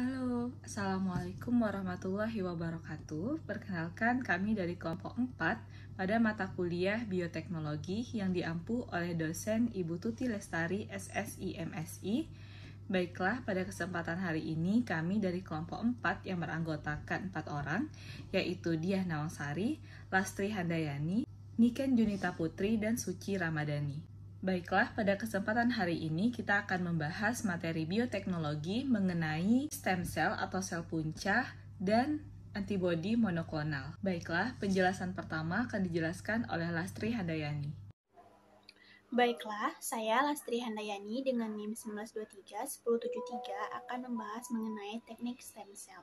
Halo, Assalamualaikum warahmatullahi wabarakatuh. Perkenalkan, kami dari kelompok 4 pada mata kuliah Bioteknologi yang diampu oleh dosen Ibu Tuti Lestari, SSI MSI. Baiklah, pada kesempatan hari ini kami dari kelompok 4 yang beranggotakan 4 orang, yaitu Diah Nawangsari, Lastri Handayani, Niken Junita Putri, dan Suci Ramadhani. Baiklah, pada kesempatan hari ini kita akan membahas materi bioteknologi mengenai stem cell atau sel punca dan antibodi monoklonal. Baiklah, penjelasan pertama akan dijelaskan oleh Lastri Handayani. Baiklah, saya Lastri Handayani dengan NIM 1923-1073 akan membahas mengenai teknik stem cell.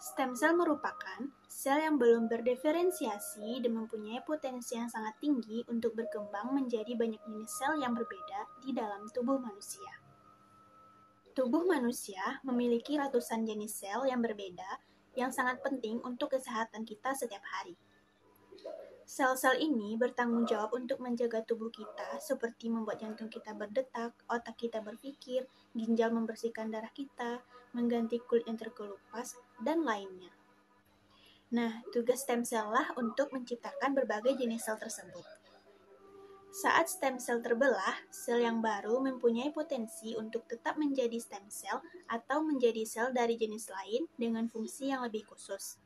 Stem cell merupakan sel yang belum berdiferensiasi dan mempunyai potensi yang sangat tinggi untuk berkembang menjadi banyak jenis sel yang berbeda di dalam tubuh manusia. Tubuh manusia memiliki ratusan jenis sel yang berbeda yang sangat penting untuk kesehatan kita setiap hari. Sel-sel ini bertanggung jawab untuk menjaga tubuh kita seperti membuat jantung kita berdetak, otak kita berpikir, ginjal membersihkan darah kita, mengganti kulit yang terkelupas, dan lainnya. Nah, tugas stem cell lah untuk menciptakan berbagai jenis sel tersebut. Saat stem cell terbelah, sel yang baru mempunyai potensi untuk tetap menjadi stem cell atau menjadi sel dari jenis lain dengan fungsi yang lebih khusus.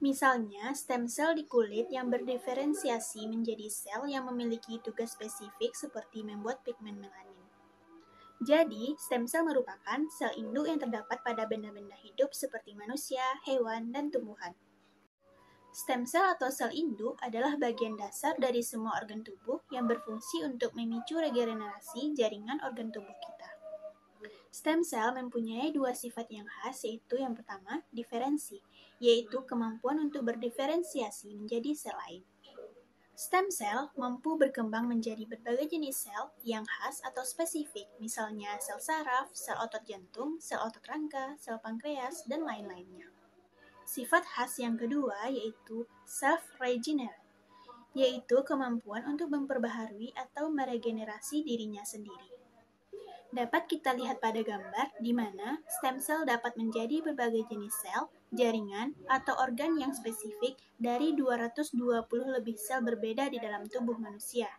Misalnya, stem cell di kulit yang berdiferensiasi menjadi sel yang memiliki tugas spesifik seperti membuat pigmen melanin. Jadi, stem cell merupakan sel induk yang terdapat pada benda-benda hidup seperti manusia, hewan, dan tumbuhan. Stem cell atau sel induk adalah bagian dasar dari semua organ tubuh yang berfungsi untuk memicu regenerasi jaringan organ tubuh kita. Stem cell mempunyai dua sifat yang khas, yaitu yang pertama, diferensi, yaitu kemampuan untuk berdiferensiasi menjadi sel lain. Stem cell mampu berkembang menjadi berbagai jenis sel yang khas atau spesifik, misalnya sel saraf, sel otot jantung, sel otot rangka, sel pankreas, dan lain-lainnya. Sifat khas yang kedua yaitu self-regenerate, yaitu kemampuan untuk memperbaharui atau meregenerasi dirinya sendiri. Dapat kita lihat pada gambar di mana stem cell dapat menjadi berbagai jenis sel, jaringan, atau organ yang spesifik dari 220 lebih sel berbeda di dalam tubuh manusia.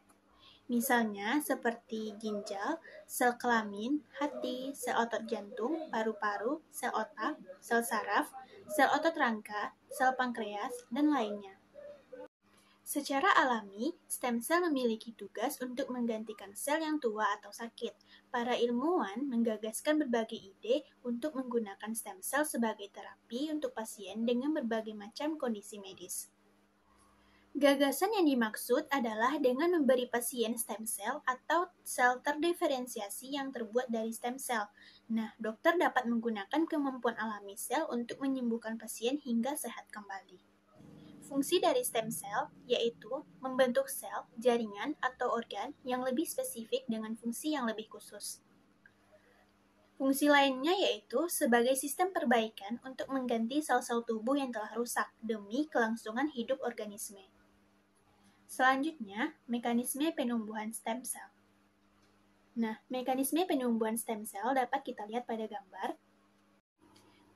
Misalnya seperti ginjal, sel kelamin, hati, sel otot jantung, paru-paru, sel otak, sel saraf, sel otot rangka, sel pankreas, dan lainnya. Secara alami, stem cell memiliki tugas untuk menggantikan sel yang tua atau sakit. Para ilmuwan menggagaskan berbagai ide untuk menggunakan stem cell sebagai terapi untuk pasien dengan berbagai macam kondisi medis. Gagasan yang dimaksud adalah dengan memberi pasien stem cell atau sel terdiferensiasi yang terbuat dari stem cell. Nah, dokter dapat menggunakan kemampuan alami sel untuk menyembuhkan pasien hingga sehat kembali. Fungsi dari stem cell yaitu membentuk sel, jaringan, atau organ yang lebih spesifik dengan fungsi yang lebih khusus. Fungsi lainnya yaitu sebagai sistem perbaikan untuk mengganti sel-sel tubuh yang telah rusak demi kelangsungan hidup organisme. Selanjutnya, mekanisme penumbuhan stem cell. Nah, mekanisme penumbuhan stem cell dapat kita lihat pada gambar.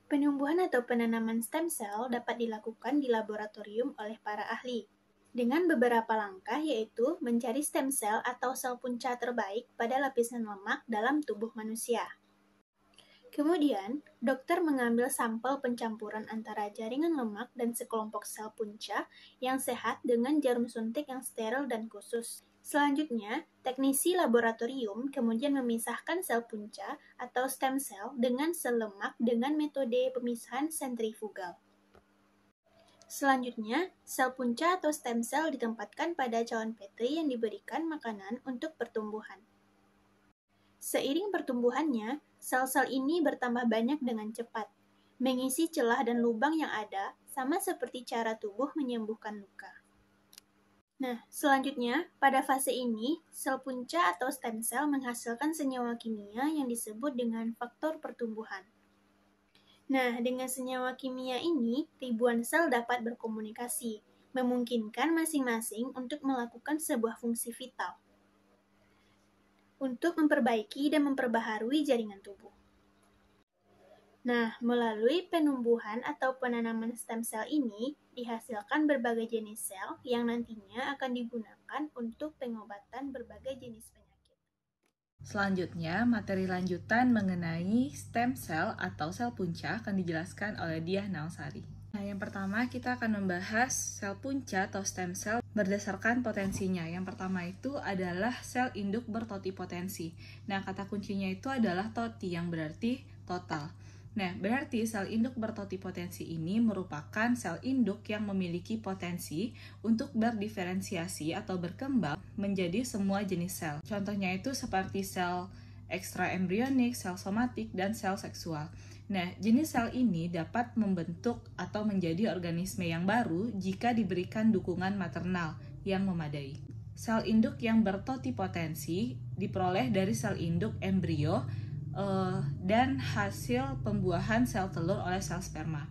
Penumbuhan atau penanaman stem cell dapat dilakukan di laboratorium oleh para ahli, dengan beberapa langkah yaitu mencari stem cell atau sel punca terbaik pada lapisan lemak dalam tubuh manusia. Kemudian, dokter mengambil sampel pencampuran antara jaringan lemak dan sekelompok sel punca yang sehat dengan jarum suntik yang steril dan khusus. Selanjutnya, teknisi laboratorium kemudian memisahkan sel punca atau stem cell dengan sel lemak dengan metode pemisahan sentrifugal. Selanjutnya, sel punca atau stem cell ditempatkan pada cawan Petri yang diberikan makanan untuk pertumbuhan. Seiring pertumbuhannya, sel-sel ini bertambah banyak dengan cepat, mengisi celah dan lubang yang ada, sama seperti cara tubuh menyembuhkan luka. Nah, selanjutnya, pada fase ini, sel punca atau stem cell menghasilkan senyawa kimia yang disebut dengan faktor pertumbuhan. Nah, dengan senyawa kimia ini, ribuan sel dapat berkomunikasi, memungkinkan masing-masing untuk melakukan sebuah fungsi vital, untuk memperbaiki dan memperbaharui jaringan tubuh. Nah, melalui penumbuhan atau penanaman stem cell ini, dihasilkan berbagai jenis sel yang nantinya akan digunakan untuk pengobatan berbagai jenis penyakit. Selanjutnya, materi lanjutan mengenai stem cell atau sel punca akan dijelaskan oleh Diah Nausari. Nah, yang pertama kita akan membahas sel punca atau stem cell berdasarkan potensinya. Yang pertama itu adalah sel induk bertotipotensi. Nah, kata kuncinya itu adalah toti, yang berarti total. Nah, berarti sel induk bertotipotensi ini merupakan sel induk yang memiliki potensi untuk berdiferensiasi atau berkembang menjadi semua jenis sel. Contohnya itu seperti sel ekstraembrionik, sel somatik, dan sel seksual. Nah, jenis sel ini dapat membentuk atau menjadi organisme yang baru jika diberikan dukungan maternal yang memadai. Sel induk yang bertotipotensi diperoleh dari sel induk embrio dan hasil pembuahan sel telur oleh sel sperma.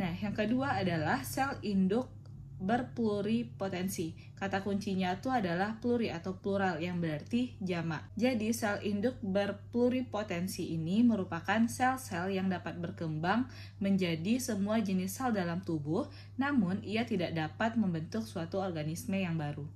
Nah, yang kedua adalah sel induk berpluripotensi. Kata kuncinya itu adalah pluri atau plural, yang berarti jamak. Jadi, sel induk berpluripotensi ini merupakan sel-sel yang dapat berkembang menjadi semua jenis sel dalam tubuh, namun ia tidak dapat membentuk suatu organisme yang baru.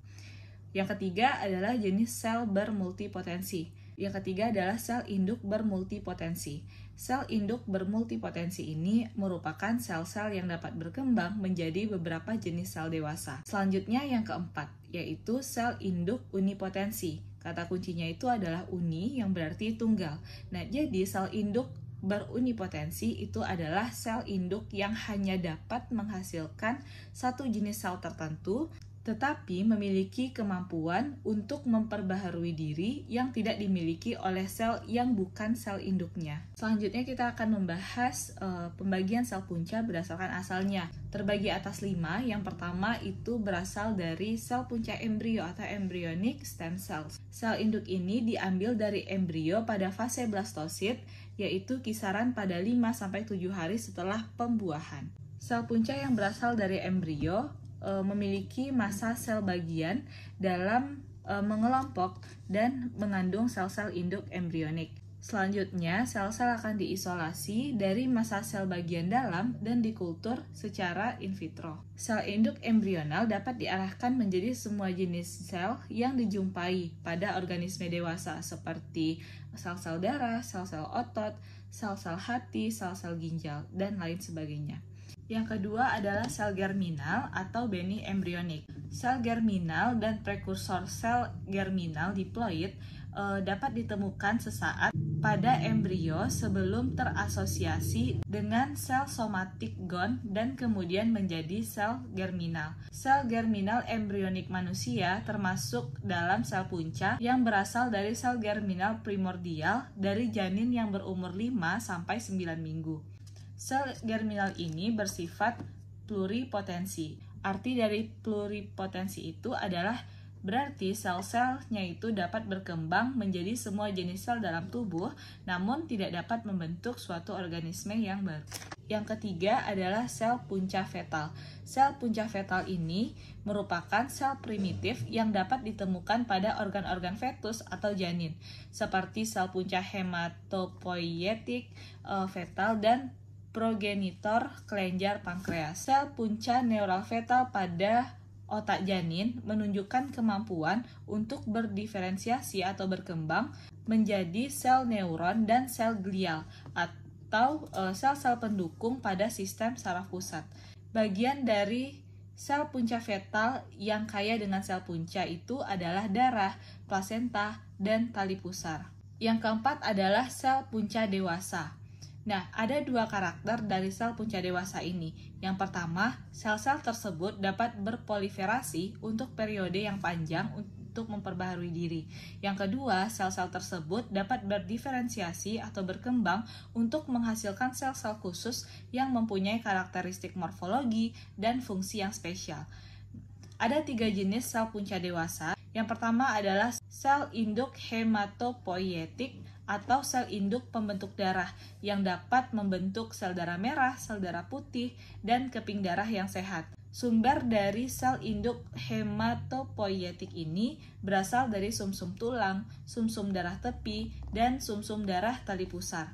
Yang ketiga adalah jenis sel bermultipotensi. Yang ketiga adalah sel induk bermultipotensi. Sel induk bermultipotensi ini merupakan sel-sel yang dapat berkembang menjadi beberapa jenis sel dewasa. Selanjutnya yang keempat, yaitu sel induk unipotensi. Kata kuncinya itu adalah uni, yang berarti tunggal. Nah, jadi sel induk berunipotensi itu adalah sel induk yang hanya dapat menghasilkan satu jenis sel tertentu, tetapi memiliki kemampuan untuk memperbaharui diri yang tidak dimiliki oleh sel yang bukan sel induknya. Selanjutnya kita akan membahas pembagian sel punca berdasarkan asalnya. Terbagi atas 5, yang pertama itu berasal dari sel punca embrio atau embryonic stem cells. Sel induk ini diambil dari embrio pada fase blastosit, yaitu kisaran pada 5-7 hari setelah pembuahan. Sel punca yang berasal dari embrio memiliki massa sel bagian dalam mengelompok dan mengandung sel-sel induk embrionik. Selanjutnya, sel-sel akan diisolasi dari massa sel bagian dalam dan dikultur secara in vitro. Sel induk embrional dapat diarahkan menjadi semua jenis sel yang dijumpai pada organisme dewasa seperti sel-sel darah, sel-sel otot, sel-sel hati, sel-sel ginjal, dan lain sebagainya. Yang kedua adalah sel germinal atau benih embrionik. Sel germinal dan prekursor sel germinal diploid dapat ditemukan sesaat pada embrio sebelum terasosiasi dengan sel somatik gon dan kemudian menjadi sel germinal. Sel germinal embrionik manusia termasuk dalam sel punca yang berasal dari sel germinal primordial dari janin yang berumur 5-9 minggu. Sel germinal ini bersifat pluripotensi. Arti dari pluripotensi itu adalah berarti sel-selnya itu dapat berkembang menjadi semua jenis sel dalam tubuh, namun tidak dapat membentuk suatu organisme yang baru. Yang ketiga adalah sel punca fetal. Sel punca fetal ini merupakan sel primitif yang dapat ditemukan pada organ-organ fetus atau janin, seperti sel punca hematopoietik fetal dan progenitor kelenjar pankreas. Sel punca neural fetal pada otak janin menunjukkan kemampuan untuk berdiferensiasi atau berkembang menjadi sel neuron dan sel glial atau sel-sel pendukung pada sistem saraf pusat. Bagian dari sel punca fetal yang kaya dengan sel punca itu adalah darah, plasenta, dan tali pusar. Yang keempat adalah sel punca dewasa. Nah, ada dua karakter dari sel punca dewasa ini. Yang pertama, sel-sel tersebut dapat berproliferasi untuk periode yang panjang untuk memperbaharui diri. Yang kedua, sel-sel tersebut dapat berdiferensiasi atau berkembang untuk menghasilkan sel-sel khusus yang mempunyai karakteristik morfologi dan fungsi yang spesial. Ada 3 jenis sel punca dewasa. Yang pertama adalah sel induk hematopoietik atau sel induk pembentuk darah yang dapat membentuk sel darah merah, sel darah putih, dan keping darah yang sehat. Sumber dari sel induk hematopoietik ini berasal dari sumsum tulang, sumsum darah tepi, dan sumsum darah tali pusar.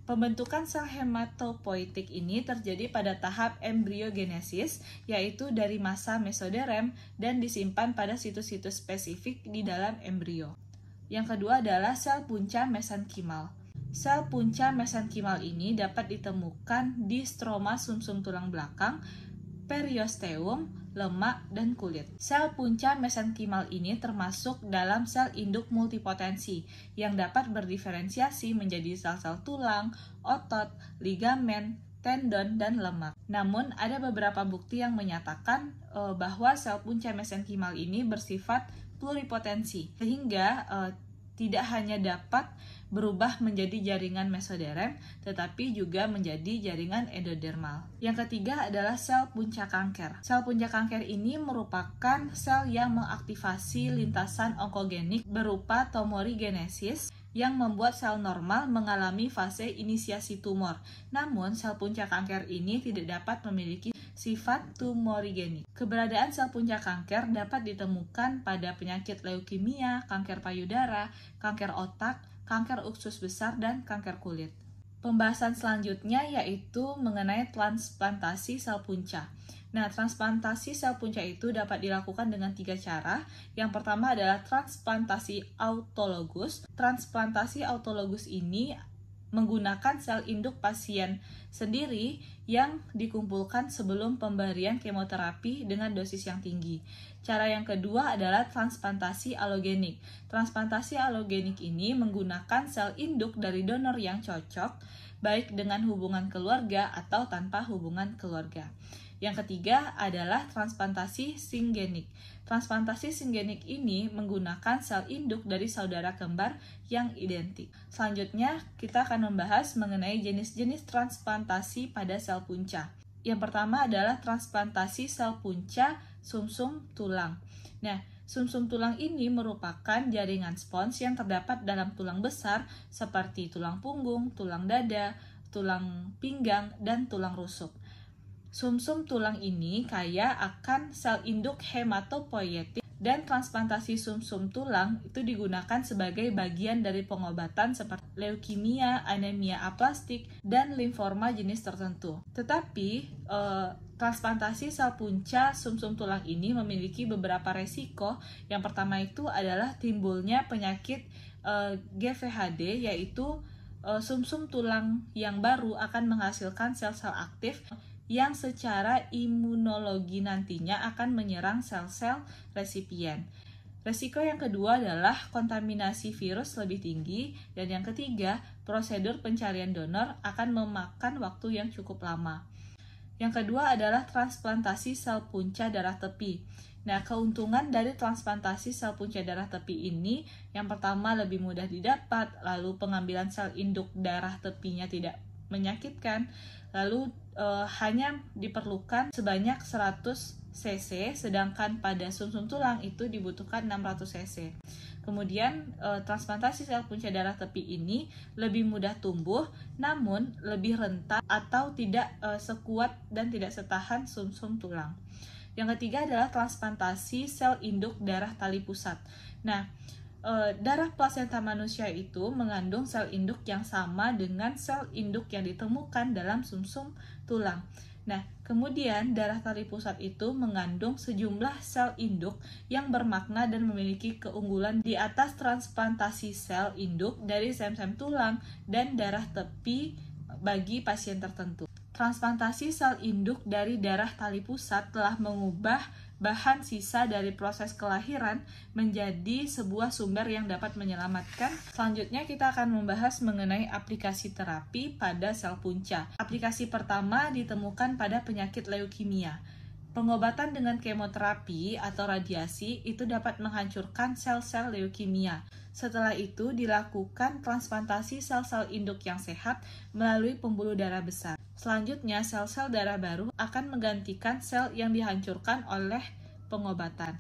Pembentukan sel hematopoietik ini terjadi pada tahap embriogenesis, yaitu dari masa mesoderm dan disimpan pada situs-situs spesifik di dalam embrio. Yang kedua adalah sel punca mesenkimal. Sel punca mesenkimal ini dapat ditemukan di stroma sumsum tulang belakang, periosteum, lemak, dan kulit. Sel punca mesenkimal ini termasuk dalam sel induk multipotensi yang dapat berdiferensiasi menjadi sel-sel tulang, otot, ligamen, tendon, dan lemak. Namun, ada beberapa bukti yang menyatakan bahwa sel punca mesenkimal ini bersifat pluripotensi, sehingga tidak hanya dapat berubah menjadi jaringan mesoderm, tetapi juga menjadi jaringan endodermal. Yang ketiga adalah sel punca kanker. Sel punca kanker ini merupakan sel yang mengaktifasi lintasan onkogenik berupa tumorigenesis yang membuat sel normal mengalami fase inisiasi tumor. Namun, sel punca kanker ini tidak dapat memiliki sifat tumorigenik. Keberadaan sel punca kanker dapat ditemukan pada penyakit leukemia, kanker payudara, kanker otak, kanker usus besar, dan kanker kulit. Pembahasan selanjutnya yaitu mengenai transplantasi sel punca. Nah, transplantasi sel punca itu dapat dilakukan dengan 3 cara. Yang pertama adalah transplantasi autologus. Transplantasi autologus ini menggunakan sel induk pasien sendiri yang dikumpulkan sebelum pemberian kemoterapi dengan dosis yang tinggi. Cara yang kedua adalah transplantasi alogenik. Transplantasi alogenik ini menggunakan sel induk dari donor yang cocok, baik dengan hubungan keluarga atau tanpa hubungan keluarga. Yang ketiga adalah transplantasi singenik. Transplantasi singenik ini menggunakan sel induk dari saudara kembar yang identik. Selanjutnya, kita akan membahas mengenai jenis-jenis transplantasi pada sel punca. Yang pertama adalah transplantasi sel punca sumsum tulang. Nah, sumsum tulang ini merupakan jaringan spons yang terdapat dalam tulang besar seperti tulang punggung, tulang dada, tulang pinggang, dan tulang rusuk. Sumsum tulang ini kaya akan sel induk hematopoietik dan transplantasi sumsum tulang itu digunakan sebagai bagian dari pengobatan seperti leukemia, anemia aplastik, dan limfoma jenis tertentu. Tetapi, transplantasi sel punca sumsum tulang ini memiliki beberapa resiko. Yang pertama itu adalah timbulnya penyakit GVHD, yaitu sumsum tulang yang baru akan menghasilkan sel-sel aktif yang secara imunologi nantinya akan menyerang sel-sel resipien. Resiko yang kedua adalah kontaminasi virus lebih tinggi, dan yang ketiga, prosedur pencarian donor akan memakan waktu yang cukup lama. Yang kedua adalah transplantasi sel punca darah tepi. Nah, keuntungan dari transplantasi sel punca darah tepi ini, yang pertama lebih mudah didapat, lalu pengambilan sel induk darah tepinya tidak menyakitkan, lalu hanya diperlukan sebanyak 100 cc, sedangkan pada sumsum tulang itu dibutuhkan 600 cc. Kemudian transplantasi sel punca darah tepi ini lebih mudah tumbuh, namun lebih rentan atau tidak sekuat dan tidak setahan sumsum tulang. Yang ketiga adalah transplantasi sel induk darah tali pusat. Nah, darah plasenta manusia itu mengandung sel induk yang sama dengan sel induk yang ditemukan dalam sumsum tulang. Nah, kemudian darah tali pusat itu mengandung sejumlah sel induk yang bermakna dan memiliki keunggulan di atas transplantasi sel induk dari sel-sel tulang dan darah tepi bagi pasien tertentu. Transplantasi sel induk dari darah tali pusat telah mengubah bahan sisa dari proses kelahiran menjadi sebuah sumber yang dapat menyelamatkan. Selanjutnya kita akan membahas mengenai aplikasi terapi pada sel punca. Aplikasi pertama ditemukan pada penyakit leukemia. Pengobatan dengan kemoterapi atau radiasi itu dapat menghancurkan sel-sel leukemia. Setelah itu dilakukan transplantasi sel-sel induk yang sehat melalui pembuluh darah besar. Selanjutnya, sel-sel darah baru akan menggantikan sel yang dihancurkan oleh pengobatan.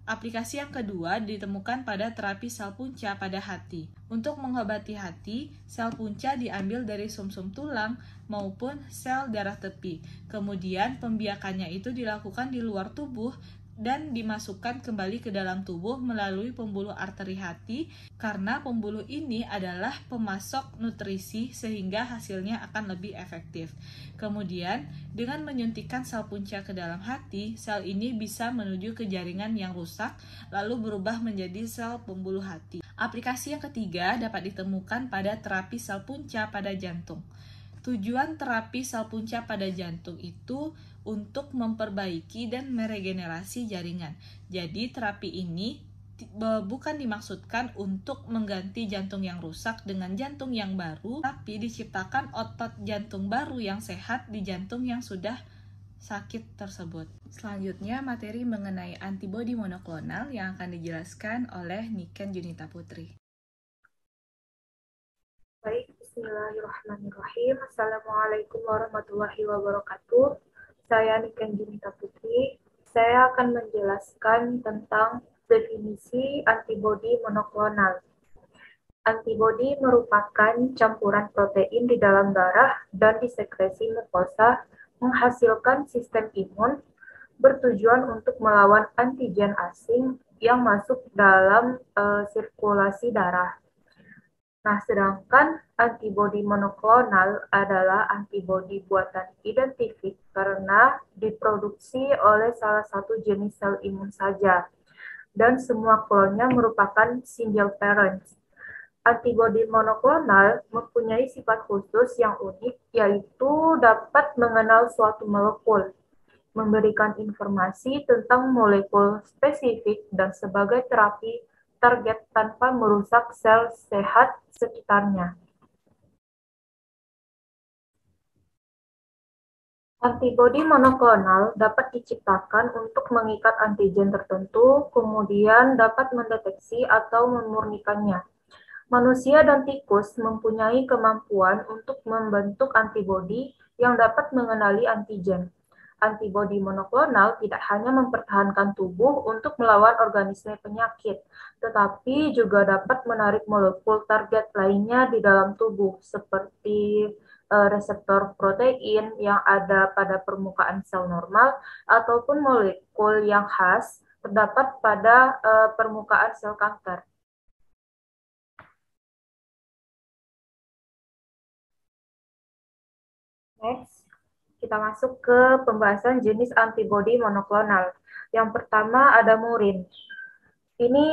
Aplikasi yang kedua ditemukan pada terapi sel punca pada hati. Untuk mengobati hati, sel punca diambil dari sumsum tulang maupun sel darah tepi. Kemudian pembiakannya itu dilakukan di luar tubuh dan dimasukkan kembali ke dalam tubuh melalui pembuluh arteri hati, karena pembuluh ini adalah pemasok nutrisi sehingga hasilnya akan lebih efektif. Kemudian, dengan menyuntikkan sel punca ke dalam hati, sel ini bisa menuju ke jaringan yang rusak lalu berubah menjadi sel pembuluh hati. Aplikasi yang ketiga dapat ditemukan pada terapi sel punca pada jantung. Tujuan terapi sel punca pada jantung itu untuk memperbaiki dan meregenerasi jaringan. Jadi terapi ini bukan dimaksudkan untuk mengganti jantung yang rusak dengan jantung yang baru, tapi diciptakan otot jantung baru yang sehat di jantung yang sudah sakit tersebut. Selanjutnya materi mengenai antibodi monoklonal yang akan dijelaskan oleh Niken Junita Putri. Baik, bismillahirrahmanirrahim. Assalamualaikum warahmatullahi wabarakatuh. Saya Niken Junita Putri. Saya akan menjelaskan tentang definisi antibodi monoklonal. Antibodi merupakan campuran protein di dalam darah dan disekresi mukosa menghasilkan sistem imun bertujuan untuk melawan antigen asing yang masuk dalam sirkulasi darah. Nah, sedangkan antibodi monoklonal adalah antibodi buatan identifik karena diproduksi oleh salah satu jenis sel imun saja, dan semua klonnya merupakan single parents. Antibodi monoklonal mempunyai sifat khusus yang unik, yaitu dapat mengenal suatu molekul, memberikan informasi tentang molekul spesifik, dan sebagai terapi target tanpa merusak sel sehat sekitarnya. Antibodi monoklonal dapat diciptakan untuk mengikat antigen tertentu, kemudian dapat mendeteksi atau memurnikannya. Manusia dan tikus mempunyai kemampuan untuk membentuk antibodi yang dapat mengenali antigen. Antibodi monoklonal tidak hanya mempertahankan tubuh untuk melawan organisme penyakit, tetapi juga dapat menarik molekul target lainnya di dalam tubuh, seperti reseptor protein yang ada pada permukaan sel normal, ataupun molekul yang khas terdapat pada permukaan sel kanker. Next, kita masuk ke pembahasan jenis antibodi monoklonal. Yang pertama ada murin. Ini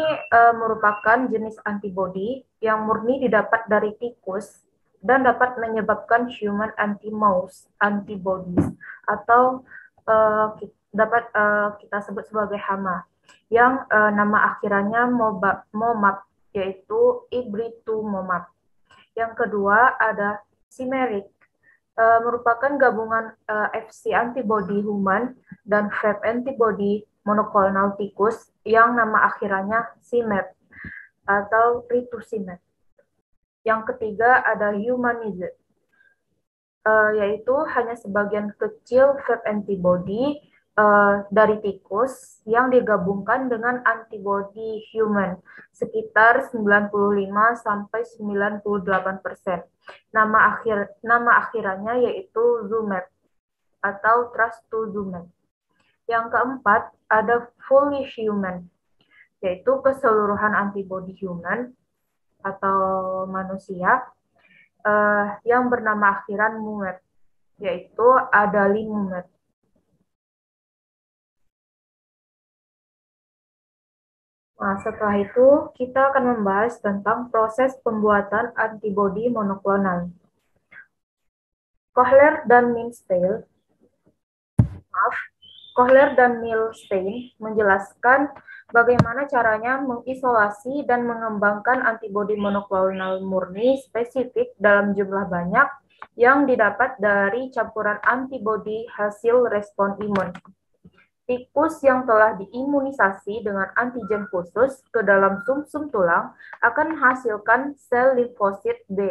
merupakan jenis antibodi yang murni didapat dari tikus dan dapat menyebabkan human anti-mouse antibodies atau dapat kita sebut sebagai hama, yang nama akhirannya MOMAP, yaitu ibritumomab. Yang kedua ada chimeric, merupakan gabungan Fc antibody human dan Fab antibody monoklonal tikus yang nama akhirannya CMAP atau rituximab. Yang ketiga ada humanize, yaitu hanya sebagian kecil Fab antibody dari tikus yang digabungkan dengan antibody human sekitar 95-98%. Nama akhirannya yaitu Zumab atau trastuzumab. Yang keempat ada fully human, yaitu keseluruhan antibody human atau manusia yang bernama akhiran Mumab, yaitu adalimumab. Nah, setelah itu kita akan membahas tentang proses pembuatan antibodi monoklonal. Kohler dan Milstein menjelaskan bagaimana caranya mengisolasi dan mengembangkan antibodi monoklonal murni spesifik dalam jumlah banyak yang didapat dari campuran antibodi hasil respon imun. Tikus yang telah diimunisasi dengan antigen khusus ke dalam sumsum tulang akan menghasilkan sel limfosit B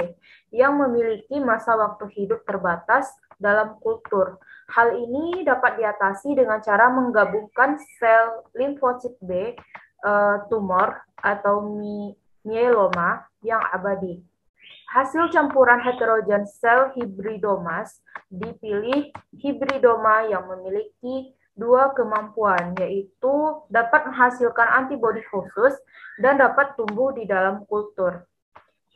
yang memiliki masa waktu hidup terbatas dalam kultur. Hal ini dapat diatasi dengan cara menggabungkan sel limfosit B tumor atau myeloma yang abadi. Hasil campuran heterogen sel hibridomas dipilih hibridoma yang memiliki dua kemampuan, yaitu dapat menghasilkan antibodi khusus dan dapat tumbuh di dalam kultur.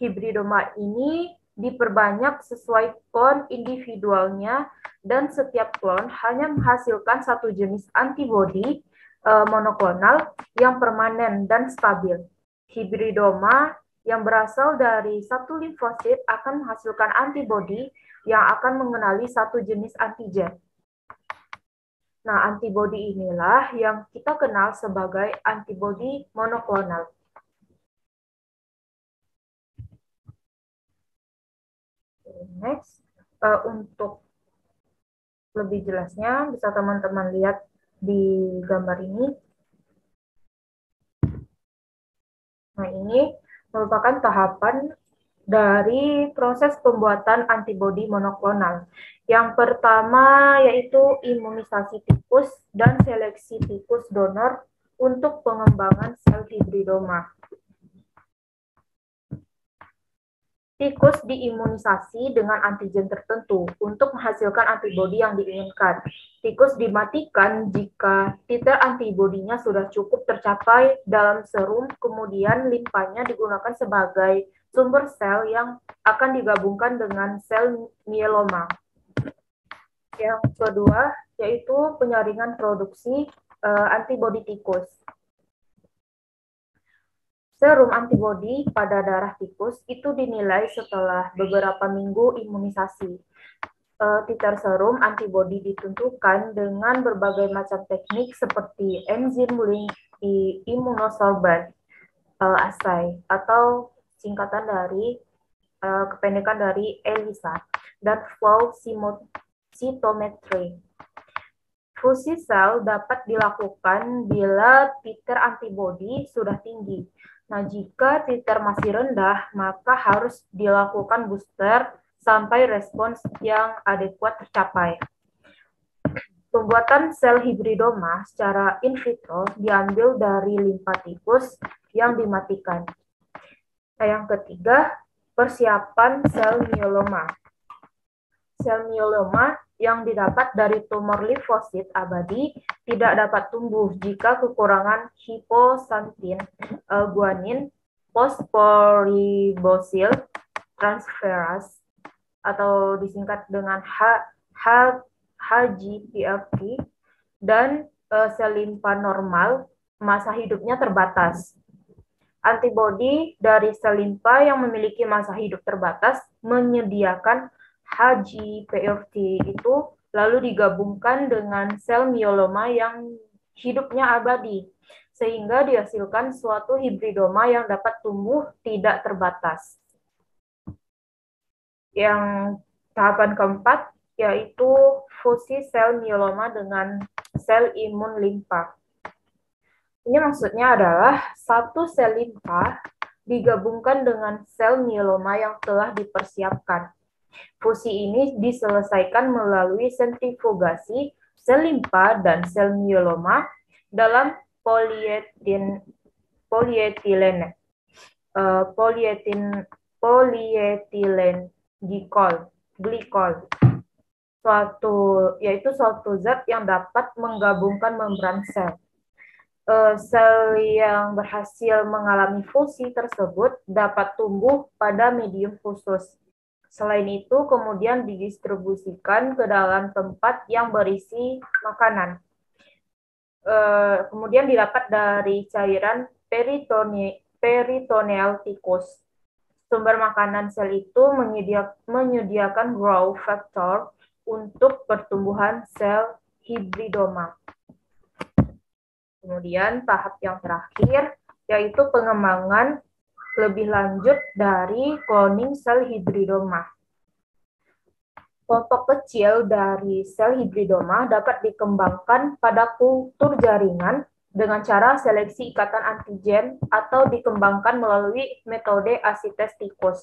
Hibridoma ini diperbanyak sesuai klon individualnya dan setiap klon hanya menghasilkan satu jenis antibodi monoklonal yang permanen dan stabil. Hibridoma yang berasal dari satu limfosit akan menghasilkan antibodi yang akan mengenali satu jenis antigen. Nah, antibodi inilah yang kita kenal sebagai antibodi monoklonal. Next, untuk lebih jelasnya bisa teman-teman lihat di gambar ini. Nah, ini merupakan tahapan dari proses pembuatan antibodi monoklonal. Yang pertama yaitu imunisasi tikus dan seleksi tikus donor untuk pengembangan sel hibridoma. Tikus diimunisasi dengan antigen tertentu untuk menghasilkan antibodi yang diinginkan. Tikus dimatikan jika titer antibodinya sudah cukup tercapai dalam serum, kemudian limfanya digunakan sebagai sumber sel yang akan digabungkan dengan sel mieloma. Yang kedua yaitu penyaringan produksi antibodi tikus. Serum antibodi pada darah tikus itu dinilai setelah beberapa minggu imunisasi. Titer serum antibodi ditentukan dengan berbagai macam teknik seperti enzim link immunosorbent assay atau singkatan dari kependekan dari ELISA dan flow cytometry. Fusi sel dapat dilakukan bila titer antibodi sudah tinggi. Nah, jika titer masih rendah, maka harus dilakukan booster sampai respons yang adekuat tercapai. Pembuatan sel hibridoma secara in vitro diambil dari limfa tikus yang dimatikan. Nah, yang ketiga, persiapan sel mieloma. Sel mieloma yang didapat dari tumor limfosit abadi tidak dapat tumbuh jika kekurangan hiposantin guanin fosforibosil transferase atau disingkat dengan HGPFT dan sel limfa normal masa hidupnya terbatas. Antibodi dari sel limfa yang memiliki masa hidup terbatas menyediakan HGPFT itu lalu digabungkan dengan sel mieloma yang hidupnya abadi, sehingga dihasilkan suatu hibridoma yang dapat tumbuh tidak terbatas. Yang tahapan keempat yaitu fusi sel mieloma dengan sel imun limfa. Ini maksudnya adalah satu sel limfa digabungkan dengan sel mieloma yang telah dipersiapkan. Fusi ini diselesaikan melalui sentrifugasi sel limfa dan sel mieloma dalam polietilen glikol, yaitu suatu zat yang dapat menggabungkan membran sel. Sel yang berhasil mengalami fusi tersebut dapat tumbuh pada medium khusus. Selain itu, kemudian didistribusikan ke dalam tempat yang berisi makanan. Kemudian didapat dari cairan peritoneal tikus. Sumber makanan sel itu menyediakan growth factor untuk pertumbuhan sel hibridoma. Kemudian tahap yang terakhir yaitu pengembangan lebih lanjut dari cloning sel hibridoma. Kelompok kecil dari sel hibridoma dapat dikembangkan pada kultur jaringan dengan cara seleksi ikatan antigen atau dikembangkan melalui metode asites tikus.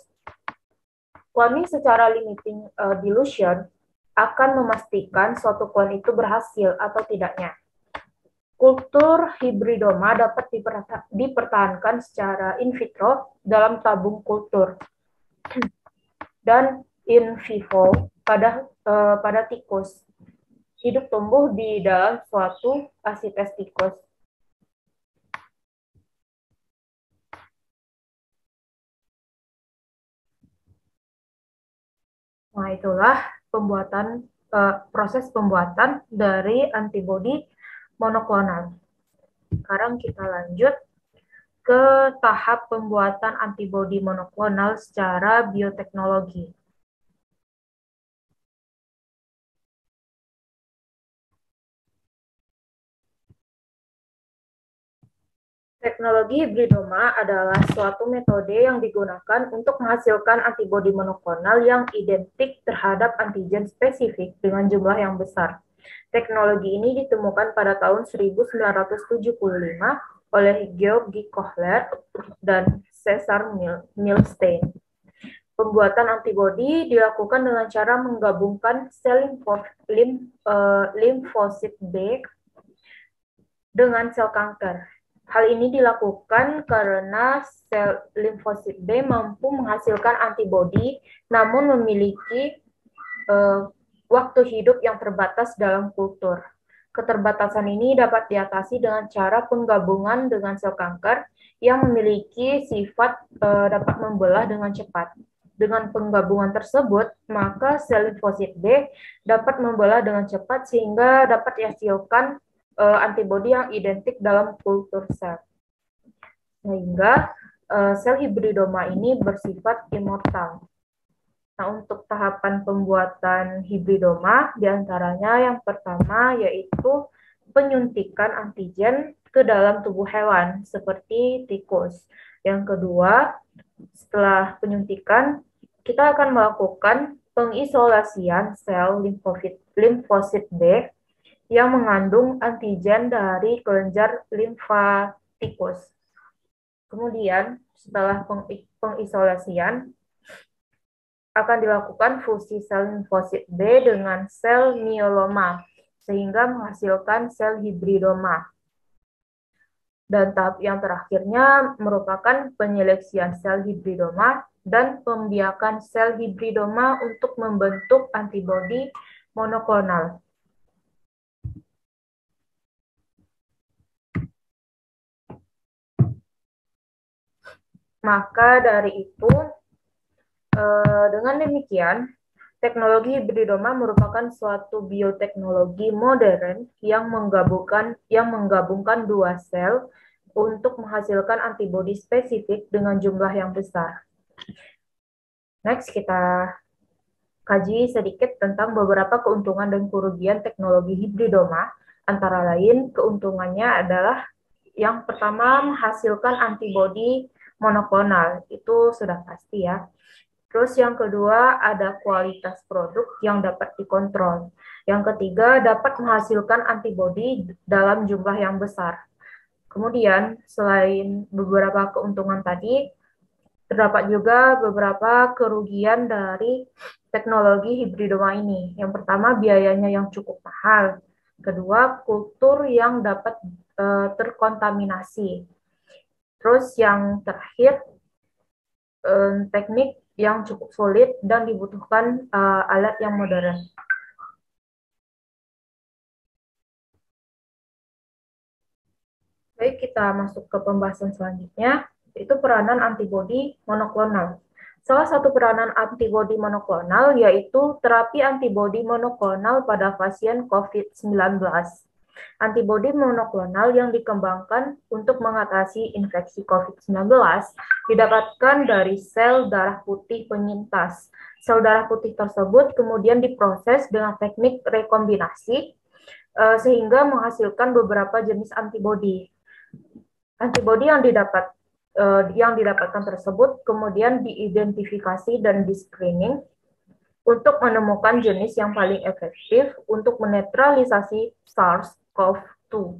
Cloning secara limiting dilution akan memastikan suatu klon itu berhasil atau tidaknya. Kultur hibridoma dapat dipertahankan secara in vitro dalam tabung kultur dan in vivo pada tikus. hidup tumbuh di dalam suatu asites tikus. Nah, itulah proses pembuatan dari antibodi monoklonal. Sekarang kita lanjut ke tahap pembuatan antibodi monoklonal secara bioteknologi. Teknologi hibridoma adalah suatu metode yang digunakan untuk menghasilkan antibodi monoklonal yang identik terhadap antigen spesifik dengan jumlah yang besar. Teknologi ini ditemukan pada tahun 1975 oleh Georgi Kohler dan Cesar Milstein. Pembuatan antibodi dilakukan dengan cara menggabungkan sel limfosit B dengan sel kanker. Hal ini dilakukan karena sel limfosit B mampu menghasilkan antibodi, namun memiliki waktu hidup yang terbatas dalam kultur. Keterbatasan ini dapat diatasi dengan cara penggabungan dengan sel kanker yang memiliki sifat dapat membelah dengan cepat. Dengan penggabungan tersebut, maka sel limfosit B dapat membelah dengan cepat sehingga dapat dihasilkan antibodi yang identik dalam kultur sel. Sehingga sel hibridoma ini bersifat immortal. Nah, untuk tahapan pembuatan hibridoma, diantaranya yang pertama yaitu penyuntikan antigen ke dalam tubuh hewan, seperti tikus. Yang kedua, setelah penyuntikan, kita akan melakukan pengisolasian sel limfosit B yang mengandung antigen dari kelenjar limfa tikus. Kemudian, setelah pengisolasian, akan dilakukan fusi sel limfosit B dengan sel myeloma, sehingga menghasilkan sel hibridoma. Dan tahap yang terakhirnya merupakan penyeleksian sel hibridoma dan pembiakan sel hibridoma untuk membentuk antibodi monoklonal. Maka dari itu, dengan demikian, teknologi hibridoma merupakan suatu bioteknologi modern yang menggabungkan dua sel untuk menghasilkan antibodi spesifik dengan jumlah yang besar. Next, kita kaji sedikit tentang beberapa keuntungan dan kerugian teknologi hibridoma. Antara lain, keuntungannya adalah yang pertama menghasilkan antibodi monoklonal, itu sudah pasti ya. Terus yang kedua ada kualitas produk yang dapat dikontrol. Yang ketiga dapat menghasilkan antibodi dalam jumlah yang besar. Kemudian selain beberapa keuntungan tadi, terdapat juga beberapa kerugian dari teknologi hibridoma ini. Yang pertama biayanya yang cukup mahal. Kedua, kultur yang dapat terkontaminasi. Terus yang terakhir, teknik yang cukup sulit dan dibutuhkan alat yang modern. Baik, kita masuk ke pembahasan selanjutnya, yaitu peranan antibodi monoklonal. Salah satu peranan antibodi monoklonal yaitu terapi antibodi monoklonal pada pasien COVID-19. Antibodi monoklonal yang dikembangkan untuk mengatasi infeksi COVID-19 didapatkan dari sel darah putih penyintas. Sel darah putih tersebut kemudian diproses dengan teknik rekombinasi sehingga menghasilkan beberapa jenis antibodi. Antibodi yang didapatkan tersebut kemudian diidentifikasi dan di-screening untuk menemukan jenis yang paling efektif untuk menetralisasi SARS-CoV-2.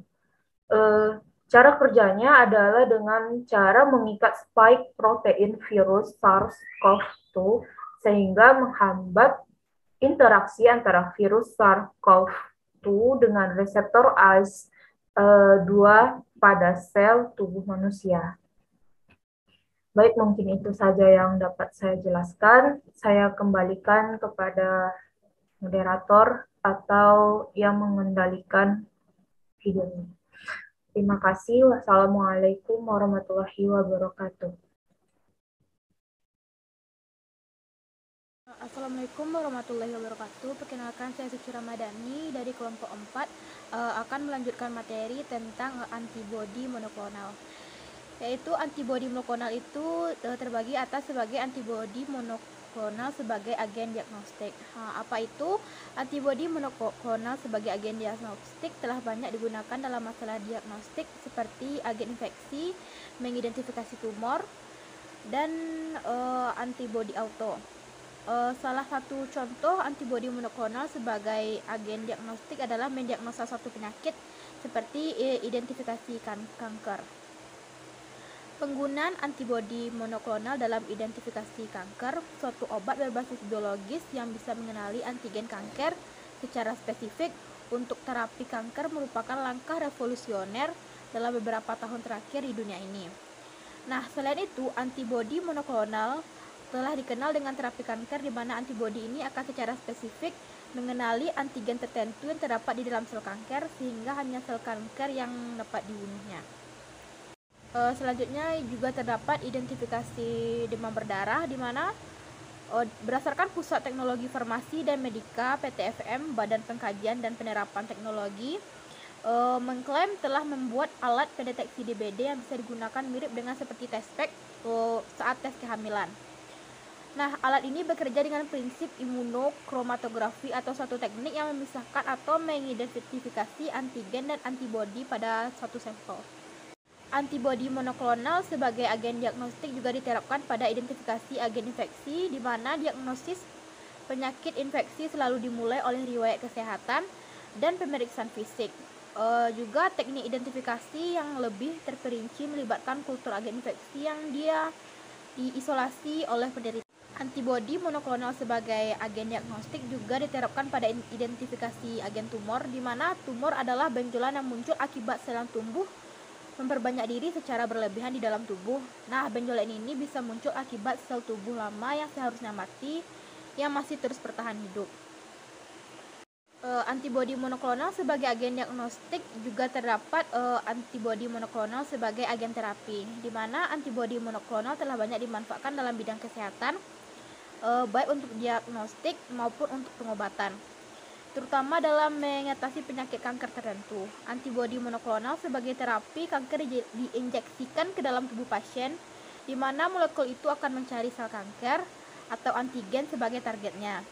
Cara kerjanya adalah dengan cara mengikat spike protein virus SARS-CoV-2 sehingga menghambat interaksi antara virus SARS-CoV-2 dengan reseptor ACE2 pada sel tubuh manusia. Baik, mungkin itu saja yang dapat saya jelaskan. Saya kembalikan kepada moderator atau yang mengendalikan video ini. Terima kasih. Wassalamualaikum warahmatullahi wabarakatuh. Assalamualaikum warahmatullahi wabarakatuh. Perkenalkan, saya Suci Ramadhani dari kelompok 4 akan melanjutkan materi tentang antibodi monoklonal. Yaitu antibodi monoklonal itu terbagi atas sebagai antibodi monoklonal sebagai agen diagnostik. Apa itu antibodi monoklonal sebagai agen diagnostik? Telah banyak digunakan dalam masalah diagnostik seperti agen infeksi, mengidentifikasi tumor, dan antibodi auto. Salah satu contoh antibodi monoklonal sebagai agen diagnostik adalah mendiagnosa suatu penyakit seperti identifikasi kanker. Penggunaan antibodi monoklonal dalam identifikasi kanker, suatu obat berbasis biologis yang bisa mengenali antigen kanker secara spesifik untuk terapi kanker merupakan langkah revolusioner dalam beberapa tahun terakhir di dunia ini. Nah, selain itu, antibodi monoklonal telah dikenal dengan terapi kanker, di mana antibodi ini akan secara spesifik mengenali antigen tertentu yang terdapat di dalam sel kanker sehingga hanya sel kanker yang dapat dibunuhnya. Selanjutnya juga terdapat identifikasi demam berdarah, di mana berdasarkan Pusat Teknologi Farmasi dan Medika (PTFM), Badan Pengkajian dan Penerapan Teknologi, mengklaim telah membuat alat pendeteksi DBD yang bisa digunakan mirip dengan seperti test pack saat tes kehamilan. Nah, alat ini bekerja dengan prinsip imunokromatografi atau suatu teknik yang memisahkan atau mengidentifikasi antigen dan antibodi pada suatu sampel. Antibodi monoklonal sebagai agen diagnostik juga diterapkan pada identifikasi agen infeksi, di mana diagnosis penyakit infeksi selalu dimulai oleh riwayat kesehatan dan pemeriksaan fisik. Juga teknik identifikasi yang lebih terperinci melibatkan kultur agen infeksi yang dia diisolasi oleh penderita. Antibodi monoklonal sebagai agen diagnostik juga diterapkan pada identifikasi agen tumor, di mana tumor adalah benjolan yang muncul akibat sel yang tumbuh memperbanyak diri secara berlebihan di dalam tubuh. Nah, benjolan ini bisa muncul akibat sel tubuh lama yang seharusnya mati yang masih terus bertahan hidup. Antibodi monoklonal sebagai agen diagnostik juga terdapat antibodi monoklonal sebagai agen terapi, di mana antibodi monoklonal telah banyak dimanfaatkan dalam bidang kesehatan, baik untuk diagnostik maupun untuk pengobatan, terutama dalam mengatasi penyakit kanker tertentu. Antibodi monoklonal sebagai terapi kanker diinjeksikan ke dalam tubuh pasien, di mana molekul itu akan mencari sel kanker atau antigen sebagai targetnya.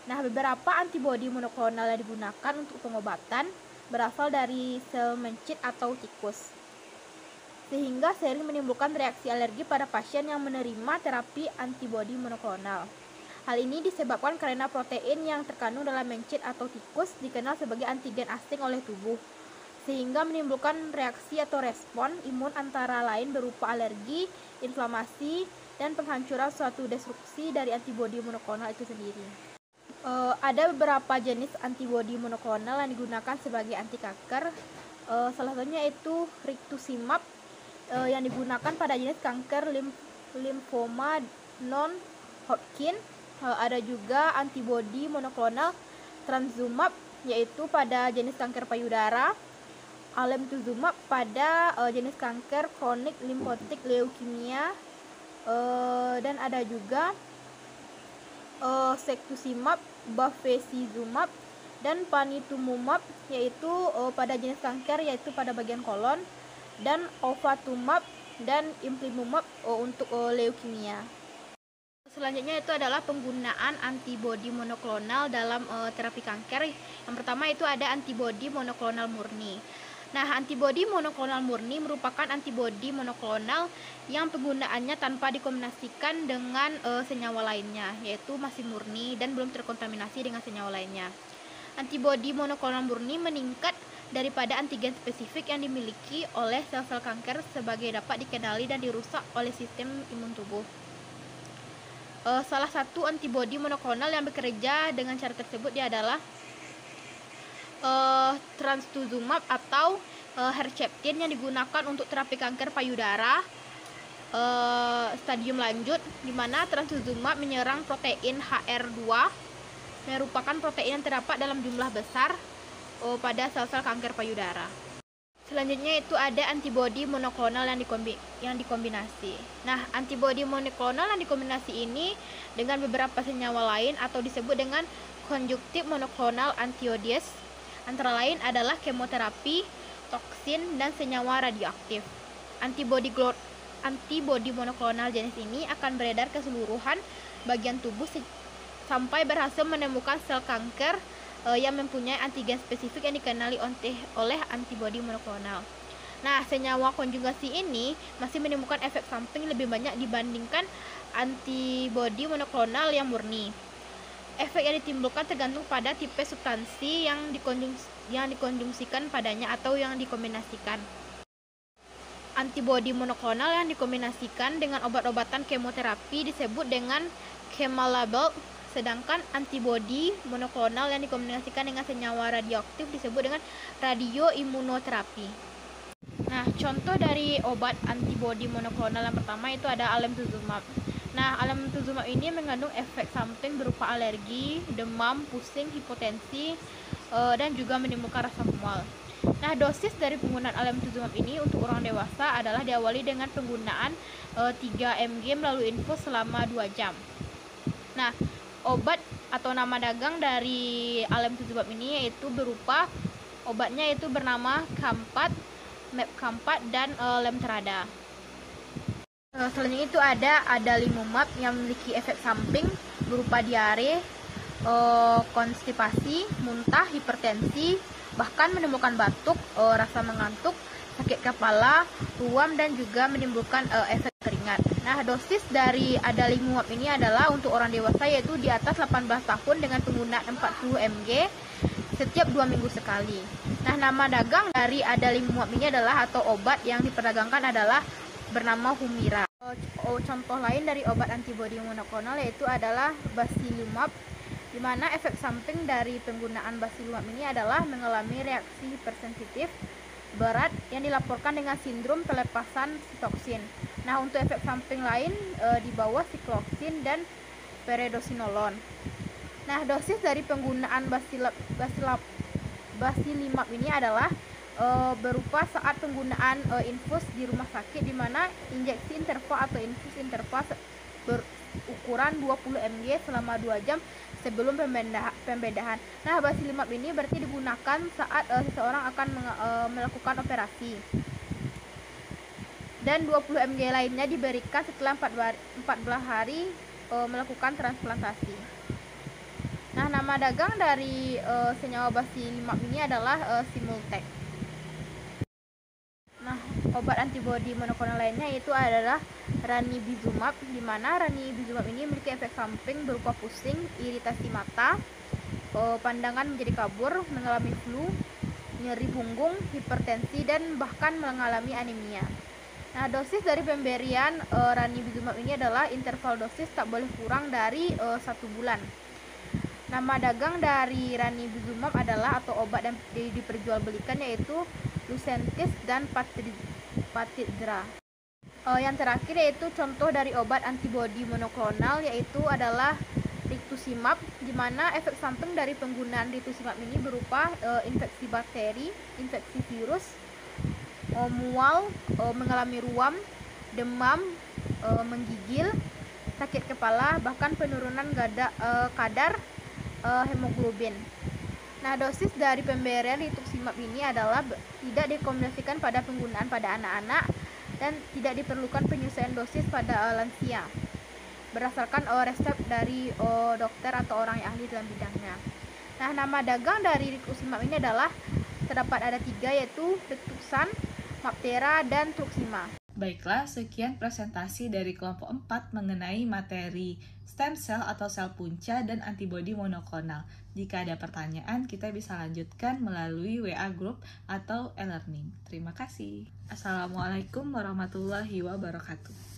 Nah, beberapa antibodi monoklonal yang digunakan untuk pengobatan berasal dari sel mencit atau tikus, sehingga sering menimbulkan reaksi alergi pada pasien yang menerima terapi antibodi monoklonal. Hal ini disebabkan karena protein yang terkandung dalam mencit atau tikus dikenal sebagai antigen asing oleh tubuh, sehingga menimbulkan reaksi atau respon imun antara lain berupa alergi, inflamasi, dan penghancuran suatu destruksi dari antibodi monoklonal itu sendiri. Ada beberapa jenis antibodi monoklonal yang digunakan sebagai anti kanker. Salah satunya yaitu rituximab yang digunakan pada jenis kanker limfoma non-Hodgkin. Ada juga antibodi monoklonal trastuzumab yaitu pada jenis kanker payudara, alemtuzumab pada jenis kanker kronik limfotik leukemia, dan ada juga cetuximab, bevacizumab, dan panitumumab yaitu pada jenis kanker yaitu pada bagian kolon, dan ofatumab dan ipilimumab untuk leukemia. Selanjutnya itu adalah penggunaan antibodi monoklonal dalam terapi kanker. Yang pertama itu ada antibodi monoklonal murni. Nah, antibodi monoklonal murni merupakan antibodi monoklonal yang penggunaannya tanpa dikombinasikan dengan senyawa lainnya, yaitu masih murni dan belum terkontaminasi dengan senyawa lainnya. Antibodi monoklonal murni meningkat daripada antigen spesifik yang dimiliki oleh sel-sel kanker sebagai dapat dikenali dan dirusak oleh sistem imun tubuh. Salah satu antibodi monoklonal yang bekerja dengan cara tersebut dia adalah trastuzumab atau Herceptin yang digunakan untuk terapi kanker payudara stadium lanjut, di mana trastuzumab menyerang protein HR2 merupakan protein yang terdapat dalam jumlah besar pada sel-sel kanker payudara. Selanjutnya itu ada antibodi monoklonal yang dikombinasi. Nah, antibodi monoklonal yang dikombinasi ini dengan beberapa senyawa lain atau disebut dengan konjuktif monoklonal antibodies, antara lain adalah kemoterapi, toksin, dan senyawa radioaktif. Antibodi monoklonal jenis ini akan beredar ke seluruhan bagian tubuh sampai berhasil menemukan sel kanker yang mempunyai antigen spesifik yang dikenali oleh antibodi monoklonal. Nah, senyawa konjugasi ini masih menemukan efek samping lebih banyak dibandingkan antibodi monoklonal yang murni. Efek yang ditimbulkan tergantung pada tipe substansi yang dikonjungsikan padanya atau yang dikombinasikan. Antibodi monoklonal yang dikombinasikan dengan obat-obatan kemoterapi disebut dengan chemalabel, sedangkan antibodi monoklonal yang dikombinasikan dengan senyawa radioaktif disebut dengan radioimunoterapi. Nah, contoh dari obat antibodi monoklonal yang pertama itu ada alemtuzumab. Nah, alemtuzumab ini mengandung efek samping berupa alergi, demam, pusing, hipotensi, dan juga menimbulkan rasa mual. Nah, dosis dari penggunaan alemtuzumab ini untuk orang dewasa adalah diawali dengan penggunaan 3 mg melalui infus selama 2 jam. Nah, obat atau nama dagang dari alemtuzumab ini yaitu berupa obatnya yaitu bernama Campat, Mepcampat, dan Lemtrada. Selanjutnya itu ada adalimumab yang memiliki efek samping berupa diare, konstipasi, muntah, hipertensi, bahkan menimbulkan batuk, rasa mengantuk, sakit kepala, ruam, dan juga menimbulkan efek keringat. Nah, dosis dari adalimumab ini adalah untuk orang dewasa yaitu di atas 18 tahun dengan penggunaan 40 mg setiap 2 minggu sekali. Nah, nama dagang dari adalimumab ini adalah atau obat yang diperdagangkan adalah bernama Humira. Contoh lain dari obat antibodi monoklonal yaitu adalah basilumab, di mana efek samping dari penggunaan basilumab ini adalah mengalami reaksi hipersensitif berat yang dilaporkan dengan sindrom pelepasan sitoksin. Nah, untuk efek samping lain di bawah sikloksin dan peredosinolon. Nah, dosis dari penggunaan basilimab ini adalah berupa saat penggunaan infus di rumah sakit, di mana injeksi interval atau infus interval berukuran 20 mg selama 2 jam sebelum pembedahan. Nah, basilimab ini berarti digunakan saat seseorang akan melakukan operasi. Dan 20 mg lainnya diberikan setelah 14 hari melakukan transplantasi. Nah, nama dagang dari senyawa basilimab ini adalah Simultec. Nah, obat antibodi monoklonal lainnya itu adalah ranibizumab, di mana ranibizumab ini memiliki efek samping berupa pusing, iritasi mata, pandangan menjadi kabur, mengalami flu, nyeri punggung, hipertensi, dan bahkan mengalami anemia. Nah, dosis dari pemberian ranibizumab ini adalah interval dosis tak boleh kurang dari 1 bulan. Nama dagang dari ranibizumab adalah atau obat yang diperjualbelikan yaitu Lucentis dan Patidra. Yang terakhir yaitu contoh dari obat antibodi monoklonal yaitu adalah rituximab, di mana efek samping dari penggunaan rituximab ini berupa infeksi bakteri, infeksi virus, mual, mengalami ruam, demam, menggigil, sakit kepala, bahkan penurunan kadar hemoglobin. Nah, dosis dari pemberian rituximab ini adalah tidak dikombinasikan pada penggunaan pada anak-anak dan tidak diperlukan penyesuaian dosis pada lansia berdasarkan resep dari dokter atau orang yang ahli dalam bidangnya. Nah, nama dagang dari rituximab ini adalah terdapat ada 3 yaitu Rituxan, Maptera, dan Truxima. Baiklah, sekian presentasi dari kelompok 4 mengenai materi stem cell atau sel punca dan antibodi monoklonal. Jika ada pertanyaan, kita bisa lanjutkan melalui WA Group atau e-learning. Terima kasih. Assalamualaikum warahmatullahi wabarakatuh.